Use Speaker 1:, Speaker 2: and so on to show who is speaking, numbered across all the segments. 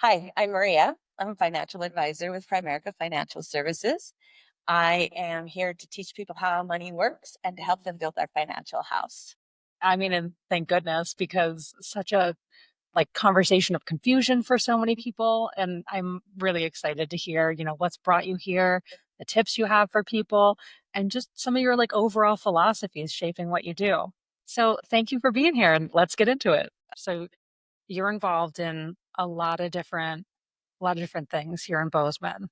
Speaker 1: Hi, I'm Maria. I'm a financial advisor with Primerica Financial Services. I am here to teach people how money works and to help them build their financial house.
Speaker 2: I mean, and thank goodness because such a conversation of confusion for so many people. And I'm really excited to hear, what's brought you here, the tips you have for people, and just some of your overall philosophies shaping what you do. So thank you for being here and let's get into it. So you're involved in a lot of different things here in Bozeman.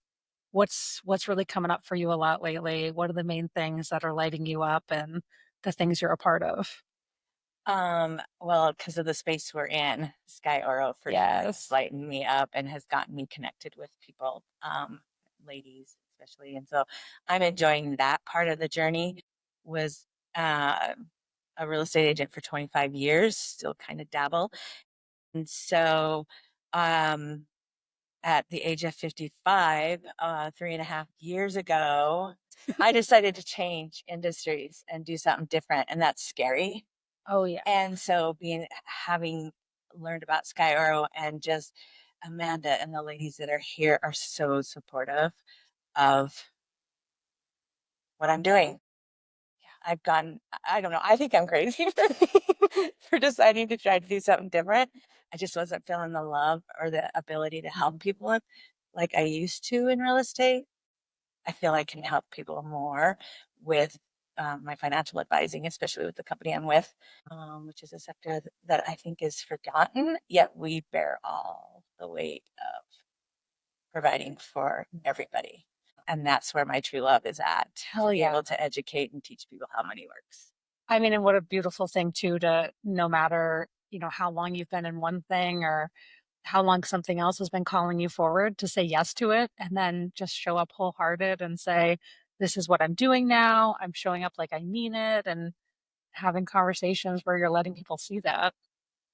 Speaker 2: What's really coming up for you a lot lately? What are the main things that are lighting you up and the things you're a part of?
Speaker 1: Well, because of the space we're in, Sky Oro for sure has
Speaker 2: Yes.
Speaker 1: lightened me up and has gotten me connected with people, ladies especially. And so I'm enjoying that part of the journey. Was uh, a real estate agent for 25 years, still kind of dabble. And so um, at the age of 55, 3.5 years ago, I decided to change industries and do something different, and that's scary.
Speaker 2: Oh yeah.
Speaker 1: And so having learned about Sky Oro and just Amanda and the ladies that are here are so supportive of what I'm doing. I've gone, I don't know, I think I'm crazy for deciding to try to do something different. I just wasn't feeling the love or the ability to help people like I used to in real estate. I feel I can help people more with my financial advising, especially with the company I'm with, which is a sector that I think is forgotten, yet we bear all the weight of providing for everybody. And that's where my true love is at, to
Speaker 2: Hell
Speaker 1: be
Speaker 2: yeah.
Speaker 1: able to educate and teach people how money works.
Speaker 2: I mean, and what a beautiful thing too to no matter, how long you've been in one thing or how long something else has been calling you forward to say yes to it and then just show up wholehearted and say, this is what I'm doing now. I'm showing up like I mean it and having conversations where you're letting people see that.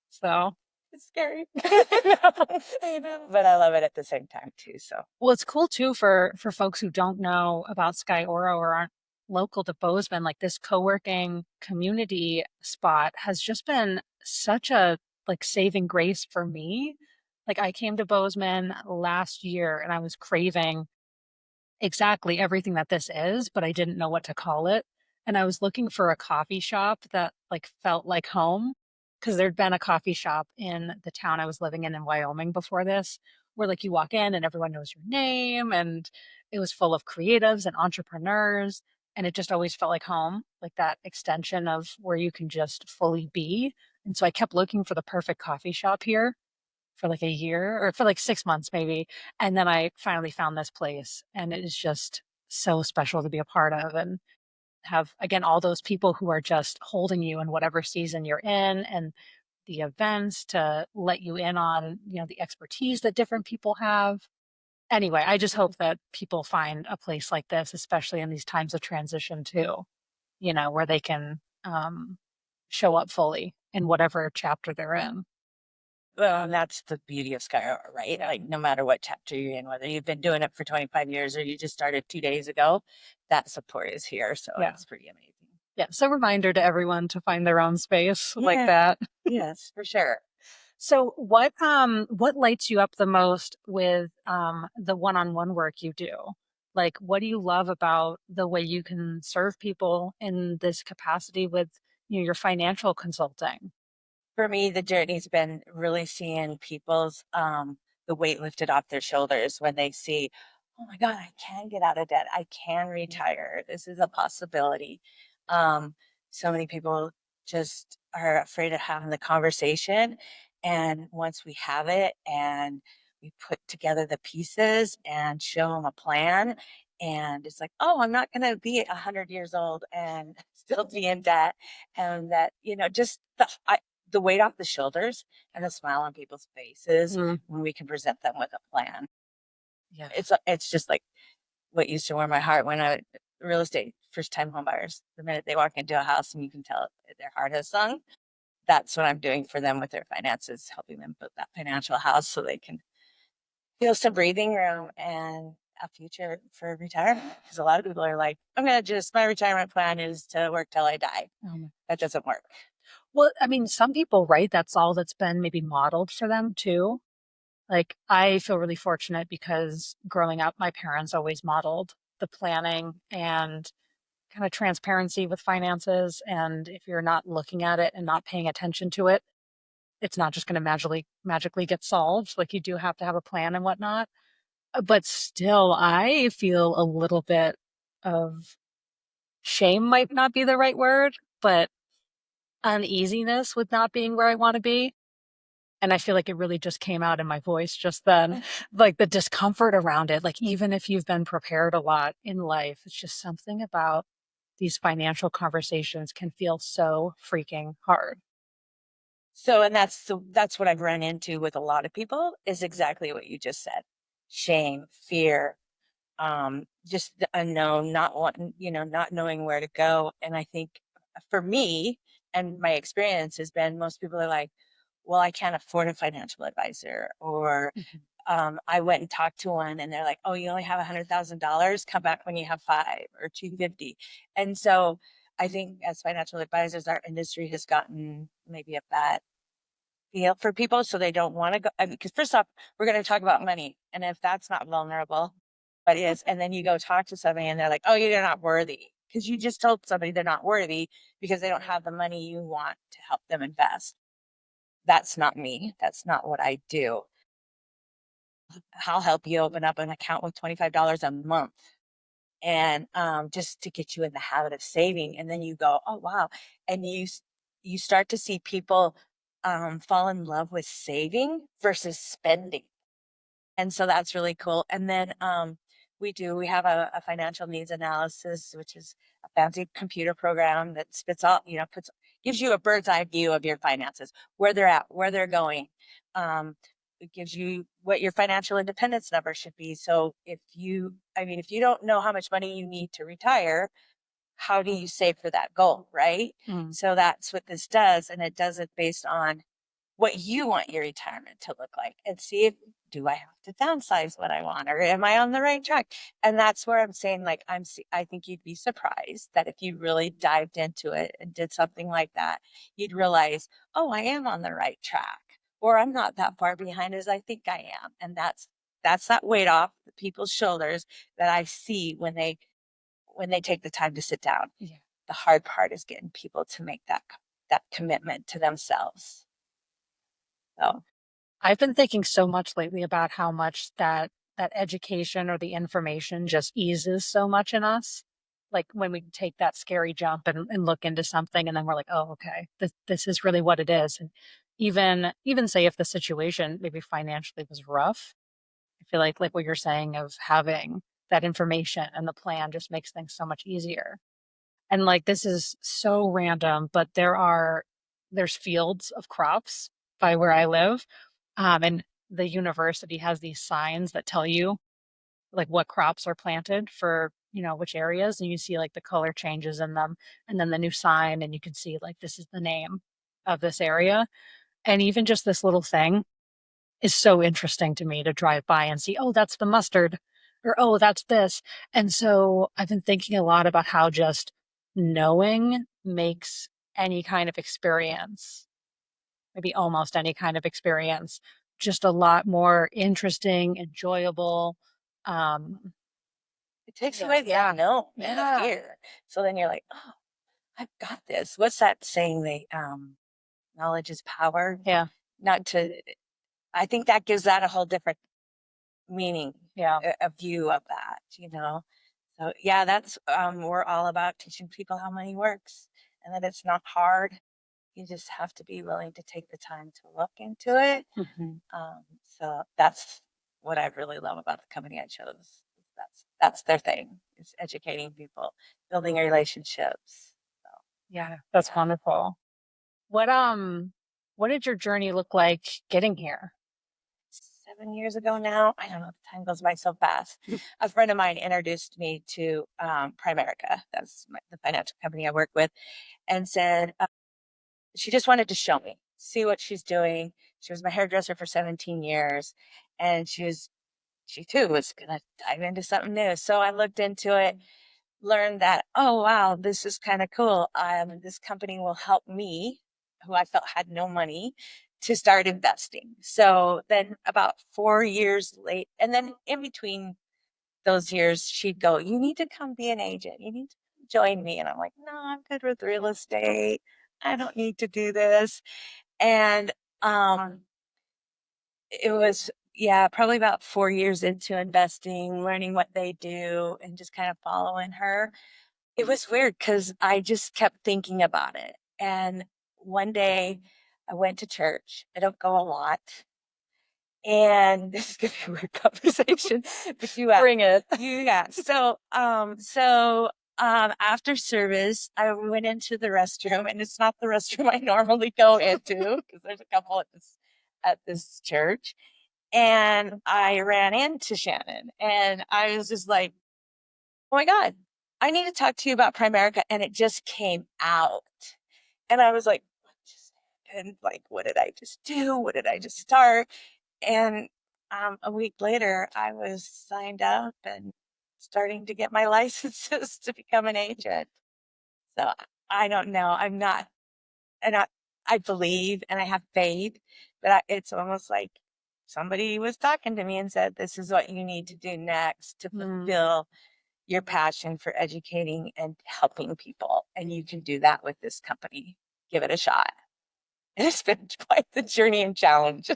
Speaker 2: So,
Speaker 1: It's scary. I know, but I love it at the same time too. So
Speaker 2: well, it's cool too for folks who don't know about Sky Oro or aren't local to Bozeman. Like this co-working community spot has just been such a saving grace for me. Like I came to Bozeman last year and I was craving exactly everything that this is, but I didn't know what to call it. And I was looking for a coffee shop that felt like home because there'd been a coffee shop in the town I was living in Wyoming before this, where you walk in and everyone knows your name and it was full of creatives and entrepreneurs and it just always felt like home, like that extension of where you can just fully be. And so I kept looking for the perfect coffee shop here for a year or for 6 months maybe. And then I finally found this place and it is just so special to be a part of and have again all those people who are just holding you in whatever season you're in and the events to let you in on, the expertise that different people have. Anyway, I just hope that people find a place like this, especially in these times of transition too, where they can show up fully in whatever chapter they're in.
Speaker 1: well, and that's the beauty of Sky, right?
Speaker 2: Yeah.
Speaker 1: Like no matter what chapter you're in, whether you've been doing it for 25 years or you just started 2 days ago, that support is here. So
Speaker 2: Yeah.
Speaker 1: it's pretty amazing.
Speaker 2: Yeah, so reminder to everyone to find their own space like
Speaker 1: Yeah,
Speaker 2: that.
Speaker 1: yes, for sure.
Speaker 2: So what lights you up the most with the one-on-one work you do? Like what do you love about the way you can serve people in this capacity with your financial consulting?
Speaker 1: For me, the journey's been really seeing people's the weight lifted off their shoulders when they see, oh my God, I can get out of debt. I can retire. This is a possibility. Um, so many people just are afraid of having the conversation. And once we have it and we put together the pieces and show them a plan, and it's like, oh, I'm not going to be 100 years old and still be in debt. And that, just the weight off the shoulders and the smile on people's faces
Speaker 2: Mm,
Speaker 1: when we can present them with a plan.
Speaker 2: yeah.
Speaker 1: It's just like what used to warm my heart when I real estate first time home buyers. The minute they walk into a house and you can tell their heart has sung, that's what I'm doing for them with their finances, helping them build that financial house so they can feel some breathing room and a future for retirement. Because a lot of people are like, my retirement plan is to work till I die.
Speaker 2: Oh my
Speaker 1: That
Speaker 2: gosh.
Speaker 1: doesn't work.
Speaker 2: Well, I mean, some people, right? That's all that's been maybe modeled for them too. Like, I feel really fortunate because growing up, my parents always modeled the planning and kind of transparency with finances. And if you're not looking at it and not paying attention to it, it's not just going to magically get solved. Like, you do have to have a plan and whatnot. But still, I feel a little bit of shame might not be the right word, but uneasiness with not being where I want to be. And I feel like it really just came out in my voice just then, like the discomfort around it. Like, even if you've been prepared a lot in life, it's just something about these financial conversations can feel so freaking hard.
Speaker 1: So, and that's what I've run into with a lot of people is exactly what you just said. Shame, fear, just the unknown, not wanting, not knowing where to go. And I think for me and my experience has been most people are like, well, I can't afford a financial advisor, or
Speaker 2: Mhm.
Speaker 1: I went and talked to one and they're like, oh, you only have $100,000, come back when you have five or 250. And so I think as financial advisors, our industry has gotten maybe a bad feel for people. So they don't want to go. Because first off, we're going to talk about money. And if that's not vulnerable, what is, and then you go talk to somebody and they're like, oh, you're not worthy. Because you just told somebody they're not worthy because they don't have the money you want to help them invest. That's not me. That's not what I do. I'll help you open up an account with $25 a month and just to get you in the habit of saving. And then you go, oh wow. And you start to see people fall in love with saving versus spending. And so that's really cool. And then we have a financial needs analysis, which is a fancy computer program that spits all, gives you a bird's eye view of your finances, where they're at, where they're going. It gives you what your financial independence number should be. So if you don't know how much money you need to retire, how do you save for that goal, right?
Speaker 2: Mm.
Speaker 1: So that's what this does. And it does it based on what you want your retirement to look like and see if do I have to downsize what I want, or am I on the right track? And that's where I'm saying, like, I think you'd be surprised that if you really dived into it and did something like that, you'd realize, oh, I am on the right track, or I'm not that far behind as I think I am. And that's that weight off people's shoulders that I see when they take the time to sit down.
Speaker 2: Yeah.
Speaker 1: The hard part is getting people to make that commitment to themselves. So
Speaker 2: I've been thinking so much lately about how much that education or the information just eases so much in us. Like, when we take that scary jump and look into something and then we're like, oh, okay, this is really what it is. And even say if the situation maybe financially was rough, I feel like what you're saying of having that information and the plan just makes things so much easier. And like, this is so random, but there's fields of crops by where I live. And the university has these signs that tell you like what crops are planted for, which areas. And you see like the color changes in them and then the new sign, and you can see like this is the name of this area. And even just this little thing is so interesting to me to drive by and see, oh, that's the mustard, or oh, that's this. And so I've been thinking a lot about how just knowing makes any kind of experience, maybe almost any kind of experience, just a lot more interesting, enjoyable. Um,
Speaker 1: it takes
Speaker 2: yeah,
Speaker 1: away the
Speaker 2: yeah,
Speaker 1: unknown and the
Speaker 2: yeah,
Speaker 1: fear. So then you're like, oh, I've got this. What's that saying? Knowledge is power.
Speaker 2: yeah,
Speaker 1: Not to, I think that gives that a whole different meaning,
Speaker 2: yeah.
Speaker 1: a view of that. So yeah, we're all about teaching people how money works and that it's not hard. You just have to be willing to take the time to look into it.
Speaker 2: Mhm.
Speaker 1: So that's what I really love about the company I chose. That's their thing, is educating people, building relationships. So
Speaker 2: Yeah, that's
Speaker 1: yeah,
Speaker 2: wonderful. What did your journey look like getting here?
Speaker 1: 7 years ago now. I don't know. The time goes by so fast. A friend of mine introduced me to Primerica. That's the financial company I work with, and said she just wanted to show me, see what she's doing. She was my hairdresser for 17 years, and she too was gonna dive into something new. So I looked into it, learned that, oh wow, this is kind of cool. This company will help me, who I felt had no money, to start investing. So then about 4 years late, and then in between those years, she'd go, "You need to come be an agent. You need to join me." And I'm like, "No, I'm good with real estate. I don't need to do this." And it was, yeah, probably about 4 years into investing, learning what they do, and just kind of following her. It was weird because I just kept thinking about it. And one day I went to church. I don't go a lot. And this is gonna be a weird conversation, but
Speaker 2: Bring it.
Speaker 1: yeah. After service, I went into the restroom, and it's not the restroom I normally go into because there's a couple at this church. And I ran into Shannon, and I was just like, "Oh my God, I need to talk to you about Primerica." And it just came out, and I was like, "What just happened? Like, what did I just do? What did I just start?" And a week later, I was signed up and starting to get my licenses to become an agent. So I don't know. And I believe and I have faith, but it's almost like somebody was talking to me and said, "This is what you need to do next to
Speaker 2: Mm.
Speaker 1: fulfill your passion for educating and helping people. And you can do that with this company. Give it a shot." And it's been quite the journey and challenge.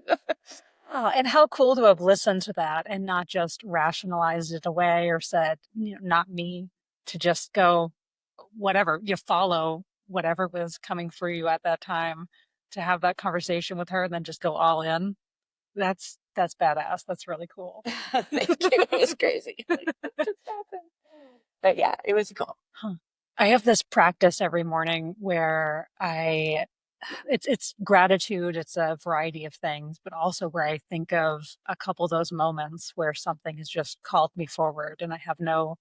Speaker 2: Oh, and how cool to have listened to that and not just rationalized it away or said, not me, to just go, whatever, you follow whatever was coming for you at that time, to have that conversation with her and then just go all in. That's badass. That's really cool.
Speaker 1: Thank you. It was crazy. Like, what just happened? But yeah, it was cool.
Speaker 2: Huh. I have this practice every morning where it's gratitude, it's a variety of things, but also where I think of a couple of those moments where something has just called me forward and I have no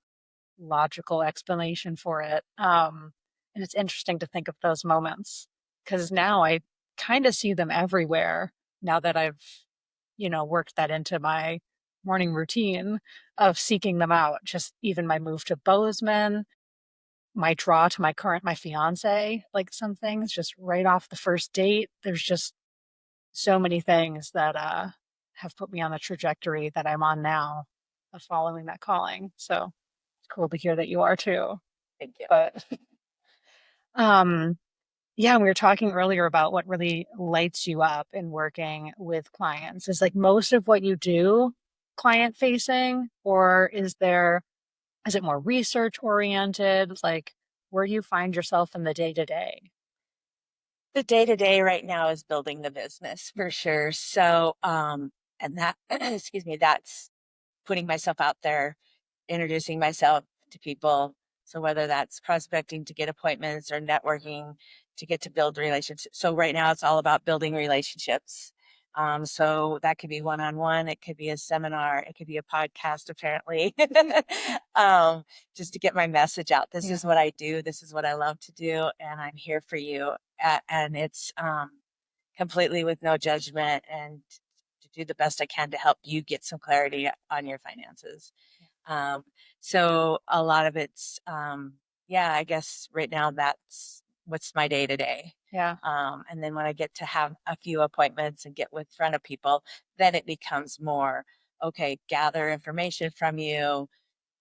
Speaker 2: logical explanation for it. And it's interesting to think of those moments because now I kind of see them everywhere now that I've, worked that into my morning routine of seeking them out. Just even my move to Bozeman, my draw to my fiance, like some things just right off the first date. There's just so many things that have put me on the trajectory that I'm on now of following that calling. So it's cool to hear that you are too.
Speaker 1: Thank you.
Speaker 2: But um yeah, we were talking earlier about what really lights you up in working with clients. Is like most of what you do client facing, or is it more research oriented? Like, where do you find yourself in the day to day?
Speaker 1: The day to day right now is building the business for sure. So, and that, excuse me, that's putting myself out there, introducing myself to people. So whether that's prospecting to get appointments or networking to get to build relationships. So right now it's all about building relationships. So that could be one-on-one, it could be a seminar, it could be a podcast, apparently, um, just to get my message out. This
Speaker 2: Yeah.
Speaker 1: is what I do. This is what I love to do, and I'm here for you. And it's completely with no judgment, and to do the best I can to help you get some clarity on your finances. Um, so a lot of it's, yeah, I guess right now that's what's my day to day.
Speaker 2: Yeah.
Speaker 1: And then when I get to have a few appointments and get with front of people, then it becomes more, okay, gather information from you,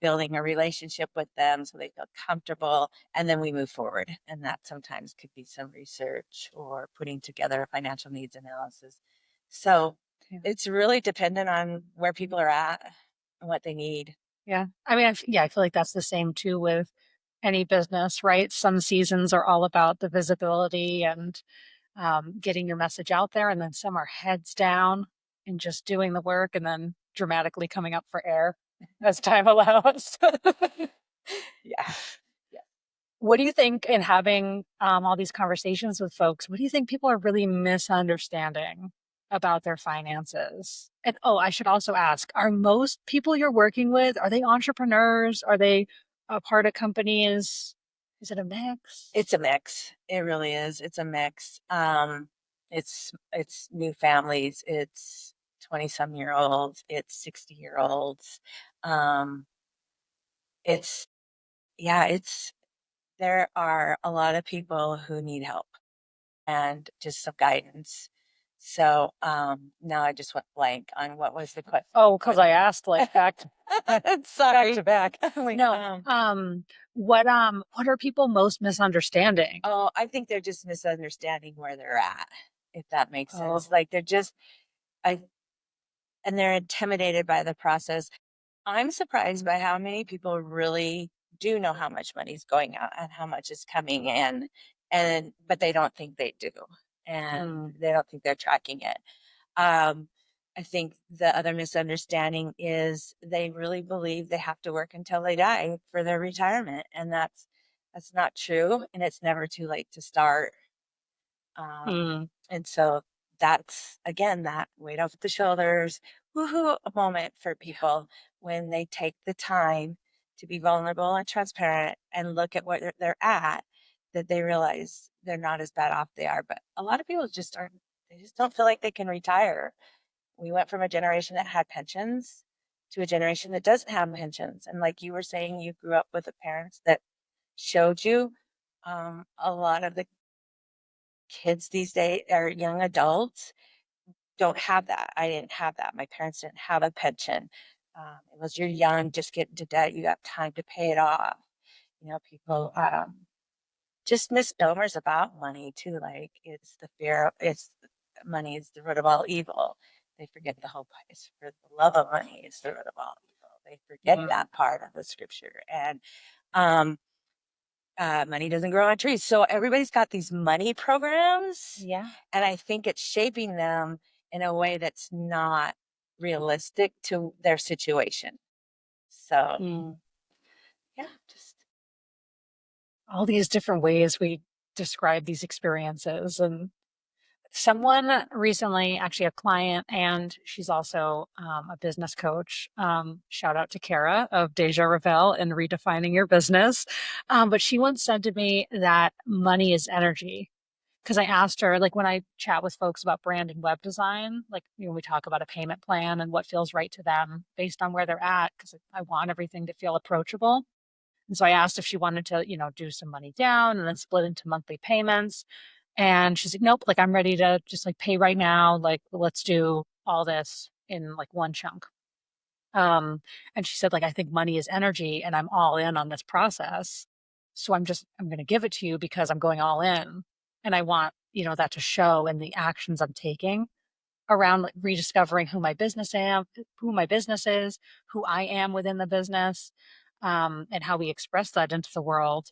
Speaker 1: building a relationship with them so they feel comfortable, and then we move forward. And that sometimes could be some research or putting together a financial needs analysis. So
Speaker 2: Yeah.
Speaker 1: it's really dependent on where people are at and what they need.
Speaker 2: Yeah. I mean, I feel like that's the same too with any business, right? Some seasons are all about the visibility and getting your message out there, and then some are heads down and just doing the work and then dramatically coming up for air as time allows.
Speaker 1: Yeah.
Speaker 2: What do you think in having all these conversations with folks? What do you think people are really misunderstanding about their finances? And oh, I should also ask, are most people you're working with, are they entrepreneurs? Are they a part of companies? Is it a mix?
Speaker 1: It's a mix. It really is. It's a mix. It's new families. It's 20-some year olds. It's 60-year olds. Um, it's yeah, it's there are a lot of people who need help and just some guidance. So now I just went blank on what was the question.
Speaker 2: Oh, because I asked like back
Speaker 1: Sorry.
Speaker 2: to back.
Speaker 1: Like,
Speaker 2: No. What are people most misunderstanding?
Speaker 1: oh, I think they're just misunderstanding where they're at, if that makes sense.
Speaker 2: Oh.
Speaker 1: Like they're just I and they're intimidated by the process. I'm surprised by how many people really do know how much money's going out and how much is coming in, and but they don't think they do, and
Speaker 2: Mm,
Speaker 1: they don't think they're tracking it. Um, I think the other misunderstanding is they really believe they have to work until they die for their retirement, and that's not true, and it's never too late to start.
Speaker 2: mm,
Speaker 1: And so that's again that weight off the shoulders, woohoo, a moment for people when they take the time to be vulnerable and transparent and look at where they're at, that they realize they're not as bad off they are. But a lot of people just aren't, they just don't feel like they can retire. We went from a generation that had pensions to a generation that doesn't have pensions. And like you were saying, you grew up with the parents that showed you a lot of the kids these days or young adults don't have that. I didn't have that. My parents didn't have a pension. It was you're young, just get into debt. You have time to pay it off. You know, people just misnomers about money too. Like it's the fear of it's money is the root of all evil. They forget the whole place for the love of money is the root of all evil. They forget
Speaker 2: mm.
Speaker 1: that part of the scripture. And um, money doesn't grow on trees. So everybody's got these money programs,
Speaker 2: Yeah.
Speaker 1: and I think it's shaping them in a way that's not realistic to their situation. So,
Speaker 2: Mm.
Speaker 1: yeah, just
Speaker 2: All these different ways we describe these experiences. And someone recently, actually a client, and she's also a business coach. Shout out to Kara of Deja Ravel and Redefining Your Business. But she once said to me that money is energy. Because I asked her, like when I chat with folks about brand and web design, like we talk about a payment plan and what feels right to them based on where they're at, because I want everything to feel approachable. And so I asked if she wanted to, do some money down and then split into monthly payments. And she's like, nope, like I'm ready to just like pay right now. Like, let's do all this in like one chunk. Um, and she said, like, I think money is energy and I'm all in on this process. So I'm going to give it to you because I'm going all in. And I want, that to show in the actions I'm taking around like rediscovering who my business is, who I am within the business, and how we express that into the world.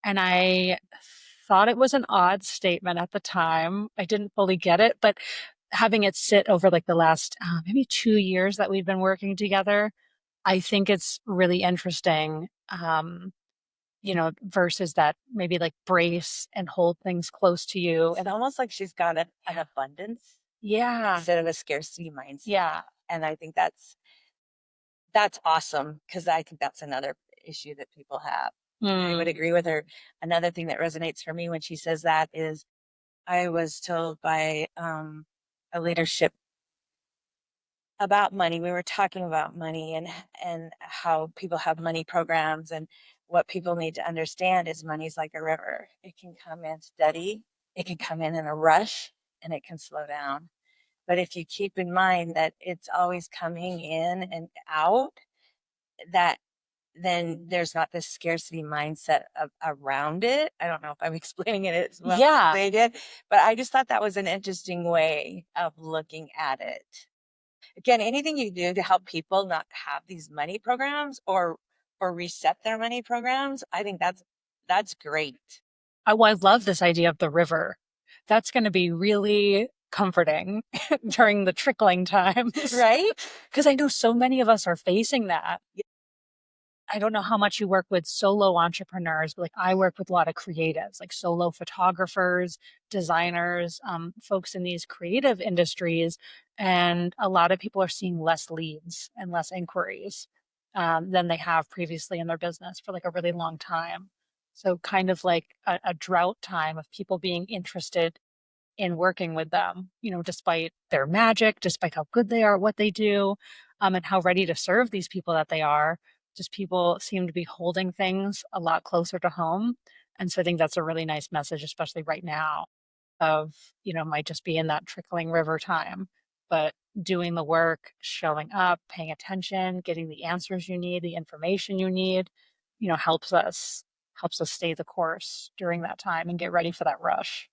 Speaker 2: And I thought it was an odd statement at the time. I didn't fully get it, but having it sit over like the last maybe 2 years that we've been working together, I think it's really interesting. Versus that maybe like brace and hold things close to you.
Speaker 1: it's
Speaker 2: And
Speaker 1: almost like she's got an abundance
Speaker 2: yeah,
Speaker 1: instead of a scarcity mindset.
Speaker 2: yeah.
Speaker 1: And I think that's awesome because I think that's another issue that people have. I would
Speaker 2: Mm,
Speaker 1: agree with her. Another thing that resonates for me when she says that is I was told by a leadership about money. We were talking about money and how people have money programs, and what people need to understand is money's like a river. It can come in steady, it can come in a rush, and it can slow down. But if you keep in mind that it's always coming in and out, that then there's not this scarcity mindset around it. I don't know if I'm explaining it as well as
Speaker 2: yeah.
Speaker 1: they did, but I just thought that was an interesting way of looking at it. Again, anything you do to help people not have these money programs or reset their money programs, I think that's great.
Speaker 2: I love this idea of the river. That's going to be really comforting during the trickling times.
Speaker 1: Right?
Speaker 2: Because I know so many of us are facing that. I don't know how much you work with solo entrepreneurs, but like I work with a lot of creatives, like solo photographers, designers, folks in these creative industries. And a lot of people are seeing less leads and less inquiries than they have previously in their business for like a really long time. So, kind of like a drought time of people being interested in working with them, despite their magic, despite how good they are at what they do, and how ready to serve these people that they are. Just people seem to be holding things a lot closer to home. And so I think that's a really nice message, especially right now. of, might just be in that trickling river time, but doing the work, showing up, paying attention, getting the answers you need, the information you need, helps us stay the course during that time and get ready for that rush.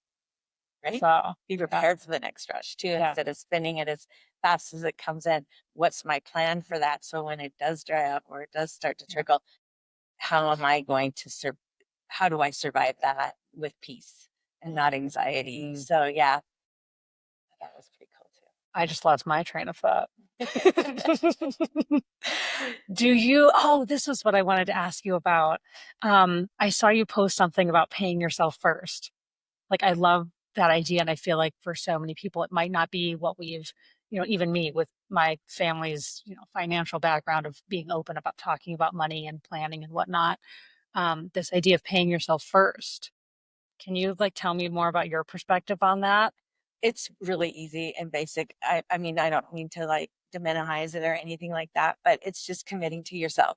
Speaker 1: right?
Speaker 2: So,
Speaker 1: Be
Speaker 2: yeah,
Speaker 1: prepared for the next rush too,
Speaker 2: yeah,
Speaker 1: instead of spending it as fast as it comes in. What's my plan for that? So when it does dry up or it does start to
Speaker 2: yeah.
Speaker 1: trickle, how am I going to how do I survive that with peace and not anxiety? So yeah, that was pretty cool
Speaker 2: I just lost my train of thought.
Speaker 1: too.
Speaker 2: This was what I wanted to ask you about. I saw you post something about paying yourself first. Like, I love that idea. And I feel like for so many people, it might not be what we've, even me with my family's, financial background of being open about talking about money and planning and whatnot. This idea of paying yourself first. Can you like tell me more about your perspective on that?
Speaker 1: It's really easy and basic. I mean, I don't mean to like demonize it or anything like that, but it's just committing to yourself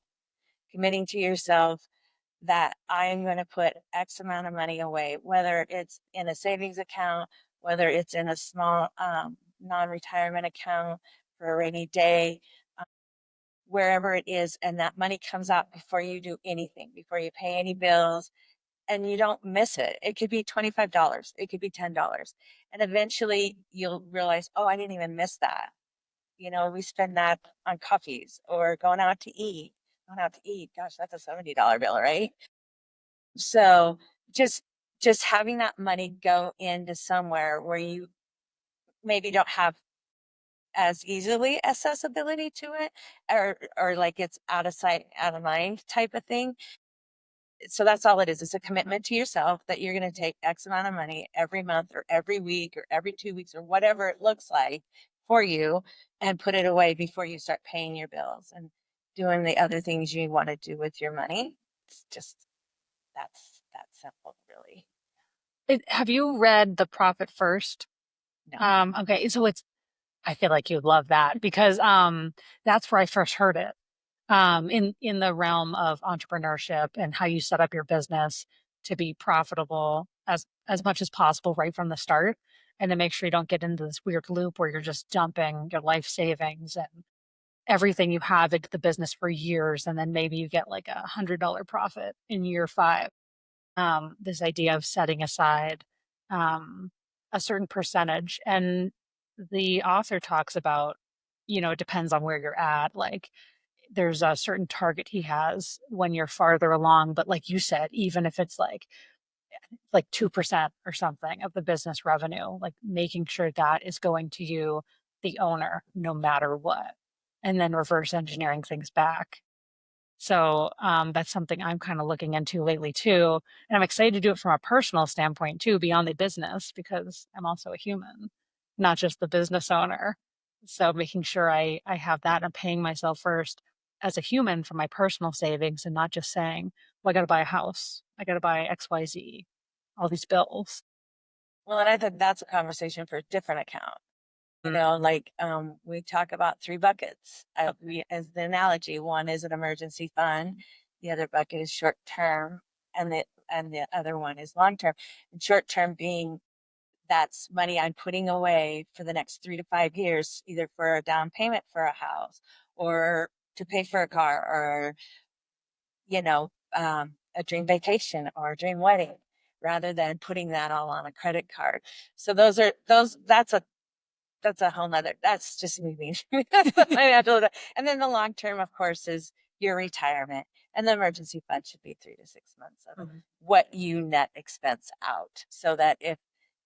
Speaker 1: that I am going to put X amount of money away, whether it's in a savings account, whether it's in a small non-retirement account for a rainy day, uh, wherever it is. And that money comes out before you do anything, before you pay any bills, and you don't miss it. It could be $25, it could be $10. And eventually you'll realize, oh, I didn't even miss that. We spend that on coffees or going out to eat. Going out to eat, gosh, that's a $70 bill, right? So just just having that money go into somewhere where you maybe don't have as easily accessibility to it, or like it's out of sight, out of mind type of thing. So that's all it is. It's a commitment to yourself that you're going to take X amount of money every month or every week or every 2 weeks or whatever it looks like for you, and put it away before you start paying your bills and doing the other things you want to do with your money. It's just that's that simple, really.
Speaker 2: Have you read The Profit First?
Speaker 1: No.
Speaker 2: Okay, so I feel like you'd love that because that's where I first heard it. In the realm of entrepreneurship and how you set up your business to be profitable as much as possible right from the start, and to make sure you don't get into this weird loop where you're just dumping your life savings and everything you have into the business for years, and then maybe you get like $100 profit in year five. This idea of setting aside um, a certain percentage. And the author talks about, it depends on where you're at. Like, there's a certain target he has when you're farther along. But like you said, even if it's like 2% or something of the business revenue, like making sure that is going to you, the owner, no matter what, and then reverse engineering things back. So that's something I'm kind of looking into lately too. And I'm excited to do it from a personal standpoint too, beyond the business, because I'm also a human, not just the business owner. So making sure I have that and paying myself first as a human for my personal savings and not just saying, well, I got to buy a house. I got to buy XYZ, all these bills.
Speaker 1: Well, and I think that's a conversation for a different account. Like we talk about three buckets. As the analogy, one is an emergency fund, the other bucket is short term, and the other one is long term. And short term being that's money I'm putting away for the next 3 to 5 years, either for a down payment for a house or to pay for a car or a dream vacation or a dream wedding, rather than putting that all on a credit card. So that's a whole nother, that's just me being, that's the financial. And then the long term, of course, is your retirement. And the emergency fund should be 3 to 6 months of what you net expense out. So that if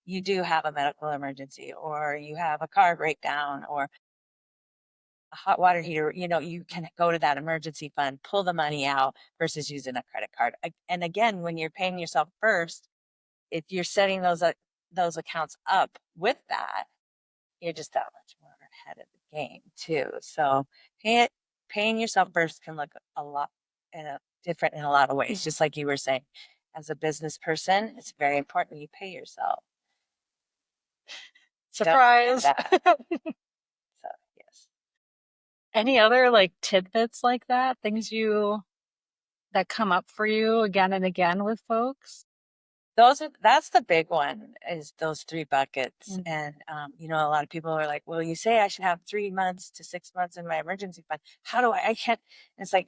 Speaker 1: you do have a medical emergency or you have a car breakdown or a hot water heater, you can go to that emergency fund, pull the money out versus using a credit card. And again, when you're paying yourself first, if you're setting those accounts up with that, you're just that much more ahead of the game too. So pay it, paying yourself first can look a lot different in a lot of ways. Just like you were saying, as a business person, it's very important you pay yourself. Don't forget
Speaker 2: Surprise.
Speaker 1: that. So yes.
Speaker 2: Any other like tidbits like that, things that come up for you again and again with folks?
Speaker 1: that's the big one, is those three buckets.
Speaker 2: Mm.
Speaker 1: And a lot of people are like, well, you say I should have 3 months to 6 months in my emergency fund. How do I can't. And it's like,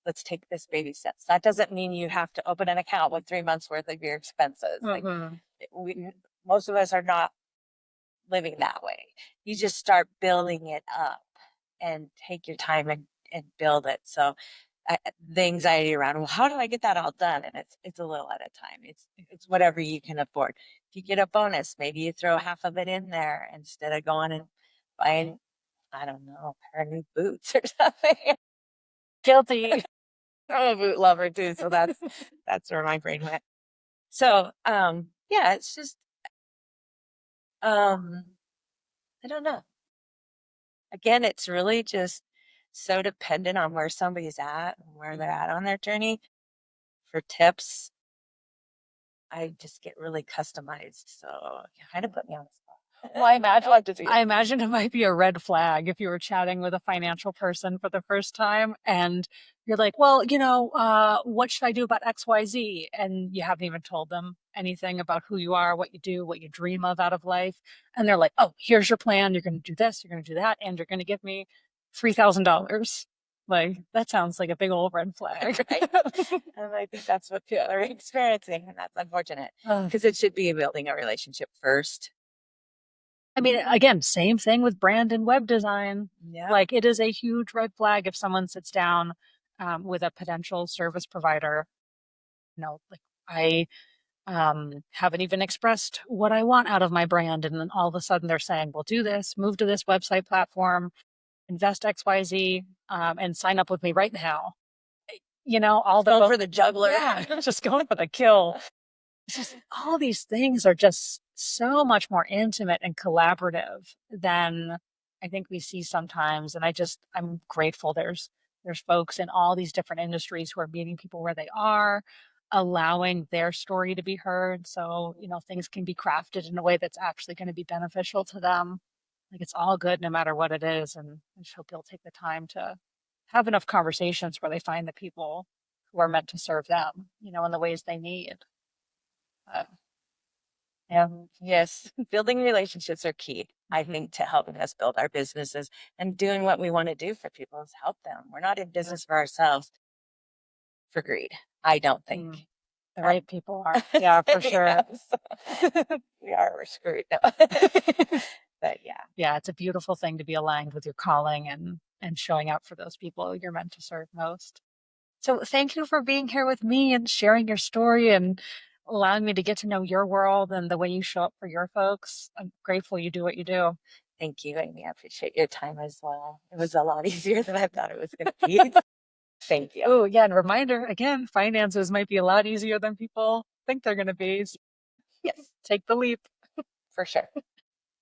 Speaker 1: let's take this baby steps. That doesn't mean you have to open an account with 3 months worth of your expenses. Like,
Speaker 2: Mhm.
Speaker 1: we most of us are not living that way. You just start building it up and take your time and build it. So the anxiety around, well, how do I get that all done? And it's a little at a time. It's whatever you can afford. If you get a bonus, maybe you throw half of it in there instead of going and buying, I don't know, a pair of new boots or something. Guilty. I'm a boot lover too, so that's where my brain went. So yeah, it's just um I don't know. Again, it's really just so dependent on where somebody's at and where they're at on their journey. For tips, I just get really customized. So you kind of put me on the spot.
Speaker 2: Well, I
Speaker 1: I
Speaker 2: imagine
Speaker 1: love to see it.
Speaker 2: I imagine it might be a red flag if you were chatting with a financial person for the first time and you're like, well, what should I do about XYZ? And you haven't even told them anything about who you are, what you do, what you dream of out of life. And they're like, oh, here's your plan. You're going to do this, you're going to do that, and you're going to give me $3,000. Like, that sounds like a big old red flag.
Speaker 1: Right. And I think that's what people are experiencing, and that's unfortunate
Speaker 2: Uh,
Speaker 1: because it should be building a relationship first.
Speaker 2: I mean, again, same thing with brand and web design.
Speaker 1: Yeah.
Speaker 2: Like, it is a huge red flag if someone sits down with a potential service provider. Like, I haven't even expressed what I want out of my brand. And then all of a sudden they're saying, well, do this, move to this website platform, invest XYZ, and sign up with me right now. All the
Speaker 1: Going for the juggler.
Speaker 2: yeah, just going for the kill. It's just all these things are just so much more intimate and collaborative than I think we see sometimes. And I'm grateful there's folks in all these different industries who are meeting people where they are, allowing their story to be heard. So, things can be crafted in a way that's actually going to be beneficial to them. Like, it's all good no matter what it is. And I just hope you'll take the time to have enough conversations where they find the people who are meant to serve them, in the ways they need. Uh,
Speaker 1: Yeah. Yes. Building relationships are key, I think, to helping us build our businesses and doing what we want to do for people is help them. We're not in business for ourselves for greed, I don't think.
Speaker 2: Mm. The right people are. Yeah, for sure.
Speaker 1: Yes. We are, we're screwed. No. But yeah.
Speaker 2: Yeah, it's a beautiful thing to be aligned with your calling and showing up for those people you're meant to serve most. So thank you for being here with me and sharing your story and allowing me to get to know your world and the way you show up for your folks. I'm grateful you do what you do.
Speaker 1: Thank you, Amy. I appreciate your time as well. It was a lot easier than I thought it was going to be. Thank you.
Speaker 2: Oh, yeah, and reminder again, finances might be a lot easier than people think they're going to be. So
Speaker 1: Yes,
Speaker 2: take the leap.
Speaker 1: for sure.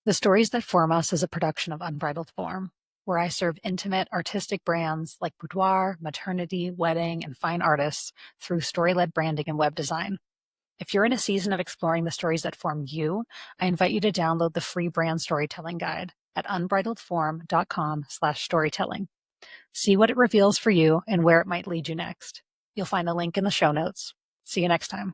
Speaker 2: The Stories That Form Us is a production of Unbridled Form, where I serve intimate, artistic brands like boudoir, maternity, wedding, and fine artists through story-led branding and web design. If you're in a season of exploring the stories that form you, I invite you to download the free brand storytelling guide at unbridledform.com/storytelling. See what it reveals for you and where it might lead you next. You'll find a link in the show notes. See you next time.